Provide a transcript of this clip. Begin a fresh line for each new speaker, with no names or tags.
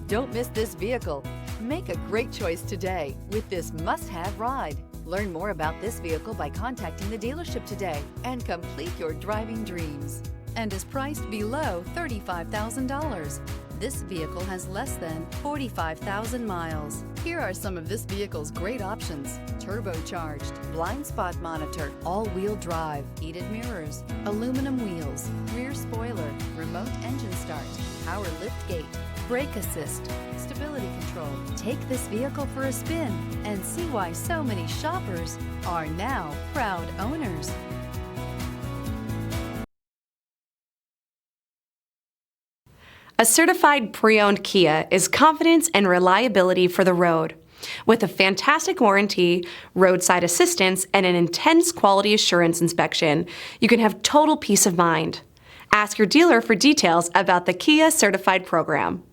Don't miss this vehicle. Make a great choice today with this must-have ride. Learn more about this vehicle by contacting the dealership today and complete your driving dreams. And is priced below $35,000. This vehicle has less than 45,000 miles. Here are some of this vehicle's great options: turbocharged, blind spot monitor, all-wheel drive, heated mirrors, aluminum wheels, rear spoiler, remote engine start, power lift gate, brake assist, stability control. Take this vehicle for a spin and see why so many shoppers are now proud owners.
A certified pre-owned Kia is confidence and reliability for the road. With a fantastic warranty, roadside assistance, and an intense quality assurance inspection, you can have total peace of mind. Ask your dealer for details about the Kia Certified program.